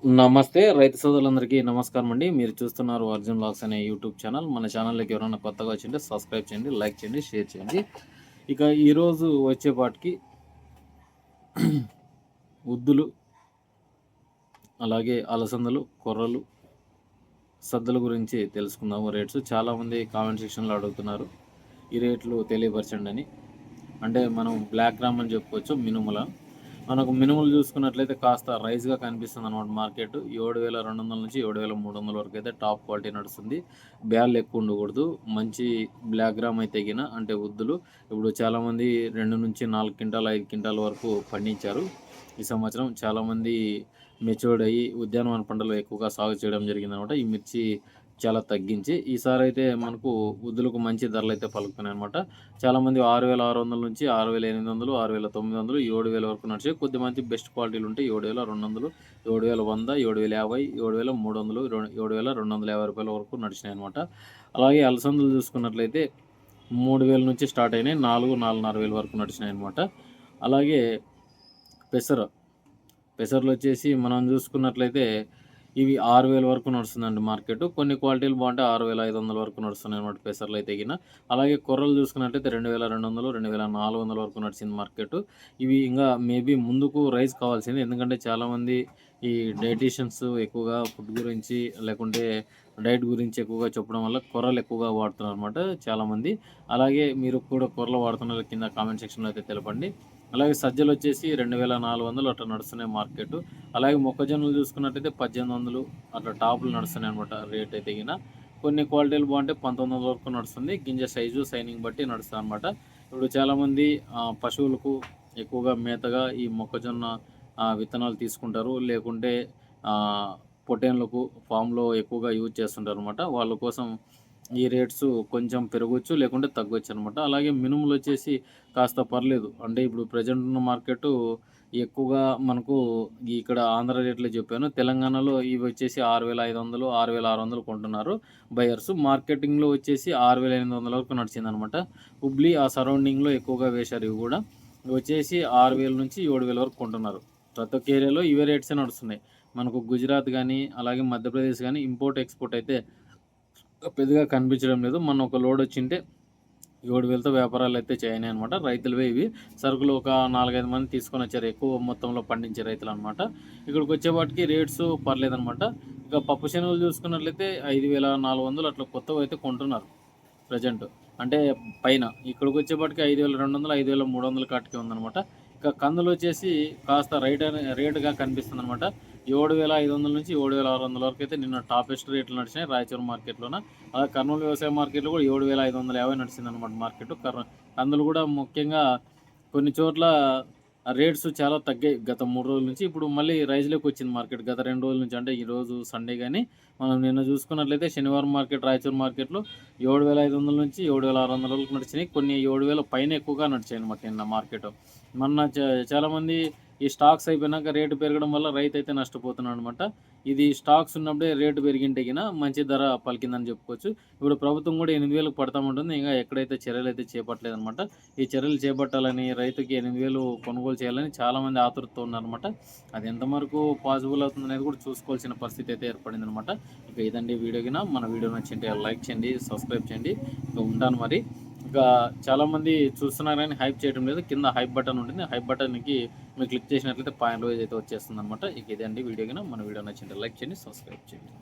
నమస్తే రైతు సోదరులందరికీ నమస్కారం అండి. మీరు చూస్తున్నారు అర్జున్ వ్లాగ్స్ అనే యూట్యూబ్ ఛానల్. మన ఛానల్‌లోకి ఎవరైనా కొత్తగా వచ్చింటే సబ్స్క్రైబ్ చేయండి, లైక్ చేయండి, షేర్ చేయండి. ఇక ఈరోజు వచ్చేపాటికి ఉద్దులు, అలాగే అలసందలు, కొర్రలు, సద్దల గురించి తెలుసుకుందాము రేట్స్. చాలామంది కామెంట్ సెక్షన్‌లో అడుగుతున్నారు ఈ రేట్లు తెలియపరచండి అని. అంటే మనం బ్లాక్ గ్రామ్ అని చెప్పుకోవచ్చు మినుముల. మనకు మినుములు చూసుకున్నట్లయితే కాస్త రైజ్గా కనిపిస్తుంది అనమాట మార్కెట్. 7,200 నుంచి 7,300 వరకు అయితే టాప్ క్వాలిటీ నడుస్తుంది. బ్యాళ్ళు ఎక్కువ ఉండకూడదు. మంచి బ్లాక్ గ్రామ్ అయితే గిన అంటే ఉద్దులు ఇప్పుడు చాలామంది 2-4 క్వింటాలు 5 క్వింటాల వరకు పండించారు ఈ సంవత్సరం. చాలామంది మెచ్యూర్డ్ అయ్యి ఉద్యానవన పంటలు ఎక్కువగా సాగు చేయడం జరిగిందనమాట. ఈ మిర్చి చాలా తగ్గించి ఈసారి అయితే మనకు ఉద్దులకు మంచి ధరలు అయితే పలుకుతున్నాయి అనమాట. చాలామంది 6,600 నుంచి 6,800, 6,900, 7,000 వరకు నడిచాయి. కొద్దిమంది బెస్ట్ క్వాలిటీలు ఉంటాయి 7,200, 7,100, 7,050, 7,300, 7,250 రూపాయల వరకు నడిచినాయి అనమాట. అలాగే అలసందలు చూసుకున్నట్లయితే 3,000 నుంచి స్టార్ట్ అయినాయి, 4,500 వరకు నడిచినాయి అనమాట. అలాగే పెసర్లు వచ్చేసి మనం చూసుకున్నట్లయితే ఇవి 6,000 వరకు నడుస్తుందండి మార్కెట్. కొన్ని క్వాలిటీలు బాగుంటే 6,500 వరకు నడుస్తున్నాయి అనమాట పెసర్లు అయితే గిన. అలాగే కొర్రలు చూసుకున్నట్లయితే 2,200, 2,400 వరకు నడిచింది మార్కెట్. ఇవి ఇంకా మేబీ ముందుకు రైజ్ కావాల్సింది. ఎందుకంటే చాలామంది ఈ డైటీషియన్స్ ఎక్కువగా ఫుడ్ గురించి లేకుంటే డైట్ గురించి ఎక్కువగా చెప్పడం వల్ల కొర్రలు ఎక్కువగా వాడుతున్నారు అనమాట చాలామంది. అలాగే మీరు కూడా కొర్రలు వాడుతున్నారు కింద కామెంట్ సెక్షన్లో అయితే తెలపండి. అలాగే సజ్జలు వచ్చేసి 2,400 అట్లా నడుస్తున్నాయి మార్కెట్. అలాగే మొక్కజొన్నలు చూసుకున్నట్టయితే 1,800 అట్లా టాపులు నడుస్తున్నాయి అనమాట రేట్ అయితే గిన. కొన్ని క్వాలిటీలు బాగుంటే 1,900 వరకు నడుస్తుంది. గింజ సైజు సైనింగ్ బట్టి నడుస్తుంది అనమాట. ఇప్పుడు చాలామంది పశువులకు ఎక్కువగా మేతగా ఈ మొక్కజొన్న విత్తనాలు తీసుకుంటారు. లేకుంటే పొట్టేన్లకు ఫామ్లో ఎక్కువగా యూజ్ చేస్తుంటారు అనమాట. వాళ్ళ కోసం ఈ రేట్స్ కొంచెం పెరగొచ్చు లేకుంటే తగ్గొచ్చు అనమాట. అలాగే మినుములు వచ్చేసి కాస్త పర్లేదు. అంటే ఇప్పుడు ప్రెజెంట్ ఉన్న మార్కెట్ ఎక్కువగా మనకు ఇక్కడ ఆంధ్ర రేట్లే చెప్పాను. తెలంగాణలో ఇవి వచ్చేసి 6,500, 6,600 కొంటున్నారు బయర్స్. మార్కెటింగ్‌లో వచ్చేసి 6,800 వరకు నడిచిందనమాట. హుబ్లీ ఆ సరౌండింగ్‌లో ఎక్కువగా వేశారు ఇవి కూడా. ఇవి వచ్చేసి 6,000 నుంచి 7,000 వరకు కొంటున్నారు. ప్రతి ఒక్క ఏరియాలో ఇవే రేట్సే నడుస్తున్నాయి. మనకు గుజరాత్ గానీ, అలాగే మధ్యప్రదేశ్ గానీ ఇంపోర్ట్, ఎక్స్‌పోర్ట్ అయితే పెద్దగా కనిపించడం లేదు. మొన్న ఒక లోడ్ వచ్చింటే 7,000తో వ్యాపారాలు అయితే చేయనాయి అనమాట. రైతులవే ఇవి. సరుకులు ఒక 4, 5 మంది తీసుకొని వచ్చారు. ఎక్కువ మొత్తంలో పండించే రైతులు అనమాట. ఇక్కడికి వచ్చేపాటికి రేట్స్ పర్లేదనమాట. ఇక పప్పు శనగలు చూసుకున్నట్లయితే 5,400 అట్లా కొత్తవి అయితే కొంటున్నారు ప్రజెంట్. అంటే పైన ఇక్కడికి వచ్చేపాటికి 5,200, 5,300 కాటికి ఉందనమాట. ఇక కందులు వచ్చేసి కాస్త రేటుగా కనిపిస్తుంది అనమాట. 7,500 నుంచి 7,600 వరకు అయితే నిన్న టాపెస్ట్ రేట్లు నడిచినాయి రాయచూరు మార్కెట్లోన. అలాగే కర్నూలు వ్యవసాయ మార్కెట్లో కూడా 7,550 నడిచింది అనమాట మార్కెట్. కందులు కూడా ముఖ్యంగా కొన్ని చోట్ల రేట్స్ చాలా తగ్గాయి గత 3 రోజుల నుంచి. ఇప్పుడు మళ్ళీ రైజ్లోకి వచ్చింది మార్కెట్ గత 2 రోజుల నుంచి. అంటే ఈరోజు సండే కానీ మనం నిన్న చూసుకున్నట్లయితే శనివారం మార్కెట్ రాయచూరు మార్కెట్లో 7,500 నుంచి 7,600 వరకు నడిచినాయి. కొన్ని 7,000 పైన ఎక్కువగా నడిచాయి అనమాట నిన్న మార్కెట్. మొన్న చాలామంది ఈ స్టాక్స్ అయిపోయినాక రేటు పెరగడం వల్ల రైతు అయితే నష్టపోతున్నాడు అనమాట. ఇది స్టాక్స్ ఉన్నప్పుడే రేటు పెరిగింటే గిన మంచి ధర పలికిందని చెప్పుకోవచ్చు. ఇప్పుడు ప్రభుత్వం కూడా 8,000కు పడతామంటుంది. ఇంకా ఎక్కడైతే చర్యలు అయితే చేపట్టలేదనమాట. ఈ చర్యలు చేపట్టాలని రైతుకి 8,000 కొనుగోలు చేయాలని చాలామంది ఆతృతతో ఉన్నారనమాట. అది ఎంతవరకు పాసిబుల్ అవుతుంది అనేది కూడా చూసుకోవాల్సిన పరిస్థితి అయితే ఏర్పడిందనమాట. ఇక ఇదండి వీడియో గిన. మన వీడియో నచ్చింటే లైక్ చేయండి, సబ్స్క్రైబ్ చేయండి. ఇక ఉంటాను మరి. ఇంకా చాలామంది చూస్తున్నారు కానీ హైప్ చేయడం లేదు. కింద హైప్ బటన్ ఉంటుంది. హైప్ బటన్కి మీరు క్లిక్ చేసినట్లయితే పాయింట్ వైజ్ అయితే వచ్చేస్తుంది అనమాట. ఇక ఇదే అండి వీడియో కింద. మన వీడియో నచ్చింటే లైక్ చేయండి, సబ్స్క్రైబ్ చేయండి.